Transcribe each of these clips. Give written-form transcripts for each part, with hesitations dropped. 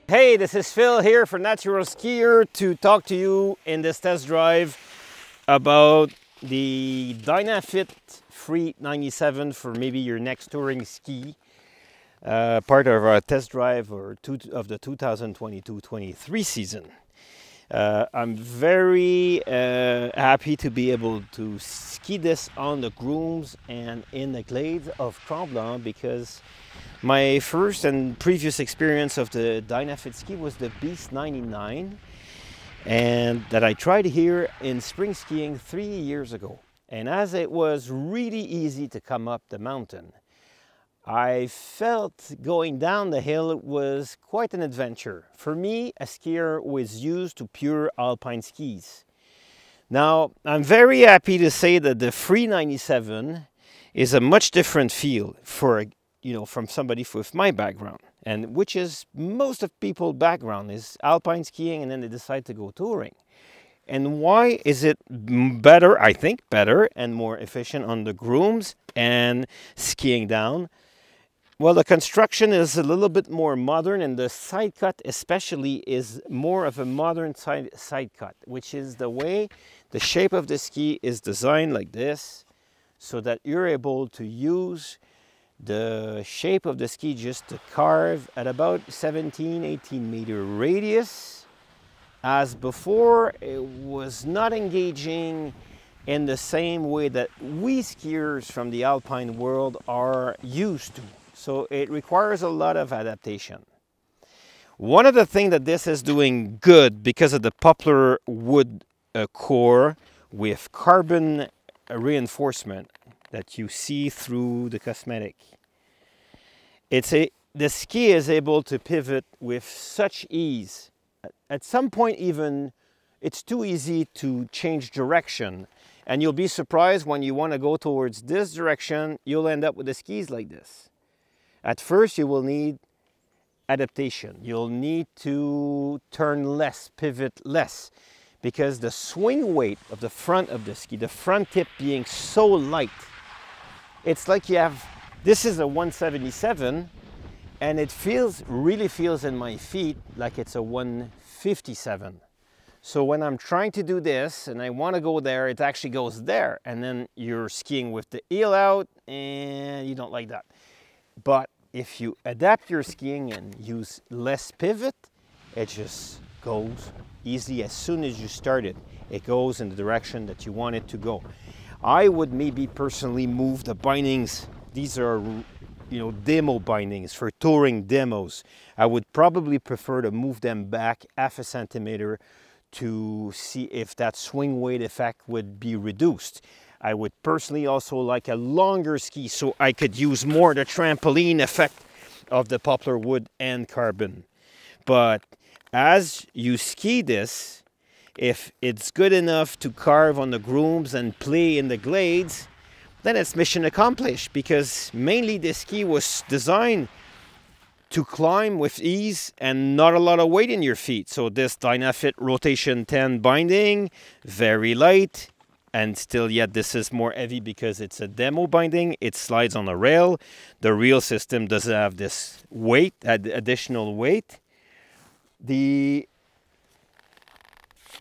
Hey, this is Phil here for Natural Skier to talk to you in this test drive about the Dynafit Free 97 for maybe your next touring ski. Part of our test drive of the 2022-23 season. I'm very happy to be able to ski this on the grooms and in the glades of Tremblant, because my first and previous experience of the Dynafit ski was the Beast 99, and that I tried here in spring skiing 3 years ago. And as it was really easy to come up the mountain, I felt going down the hill was quite an adventure. For me, a skier who is used to pure alpine skis. Now, I'm very happy to say that the Free 97 is a much different feel for, from somebody with my background, and which is most of people's background is alpine skiing, and then they decide to go touring. And why is it better? I think better and more efficient on the grooms and skiing down. Well, the construction is a little bit more modern, and the side cut especially is more of a modern side cut, which is the way the shape of the ski is designed like this, so that you're able to use the shape of the ski just to carve at about 17-18 meter radius. As before, it was not engaging in the same way that we skiers from the alpine world are used to. So it requires a lot of adaptation. One of the things that this is doing good, because of the poplar wood core with carbon reinforcement that you see through the cosmetic, the ski is able to pivot with such ease. At some point even, it's too easy to change direction. And you'll be surprised when you want to go towards this direction, you'll end up with the skis like this. At first, you will need adaptation. You'll need to turn less, pivot less, because the swing weight of the front of the ski, the front tip being so light, it's like this is a 177, and it really feels in my feet like it's a 157. So when I'm trying to do this and I want to go there, it actually goes there, and then you're skiing with the heel out, and you don't like that. But if you adapt your skiing and use less pivot, it just goes easy. As soon as you start it, it goes in the direction that you want it to go. I would maybe personally move the bindings. These are, demo bindings for touring demos. I would probably prefer to move them back 0.5 centimeter to see if that swing weight effect would be reduced. I would personally also like a longer ski, so I could use more the trampoline effect of the poplar wood and carbon. But as you ski this, if it's good enough to carve on the grooms and play in the glades, then it's mission accomplished, because mainly the ski was designed to climb with ease and not a lot of weight in your feet. So this Dynafit Rotation 10 binding, very light. And still yet this is more heavy because it's a demo binding. It slides on a rail. The real system doesn't have this weight, additional weight. The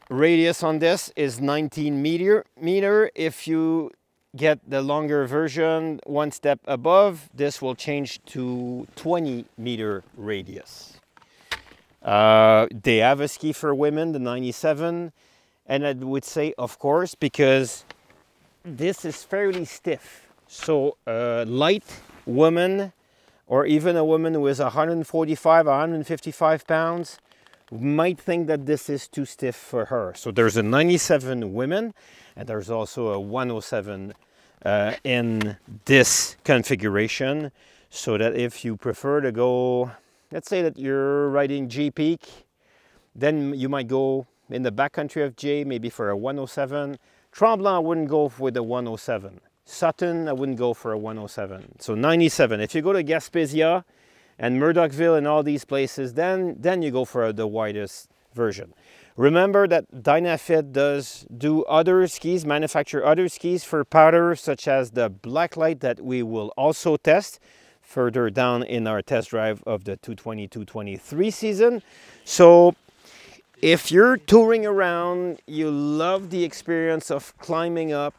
radius on this is 19 meter. If you get the longer version, one step above, this will change to 20 meter radius. They have a ski for women, the 97. And I would say, of course, because this is fairly stiff. So a light woman, or even a woman who is 145, 155 pounds, might think that this is too stiff for her. So there's a 97 women, and there's also a 107 in this configuration. So that if you prefer to go, let's say that you're riding J Peak, then you might go in the backcountry of J, maybe for a 107. Tremblant, I wouldn't go with a 107. Sutton, I wouldn't go for a 107. So 97. If you go to Gaspésia and Murdochville and all these places, then you go for the widest version. Remember that Dynafit does do other skis, manufacture other skis for powder, such as the Blacklight that we will also test. further down in our test drive of the 2022-23 season. So if you're touring around, you love the experience of climbing up,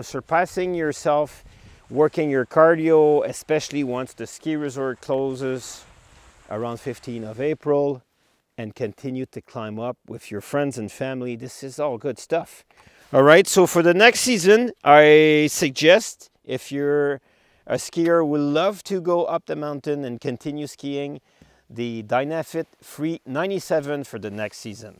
surpassing yourself, working your cardio, especially once the ski resort closes around 15th of April, and continue to climb up with your friends and family. This is all good stuff. All right, so for the next season, I suggest if you're a skier who would love to go up the mountain and continue skiing, the Dynafit Free 97 for the next season.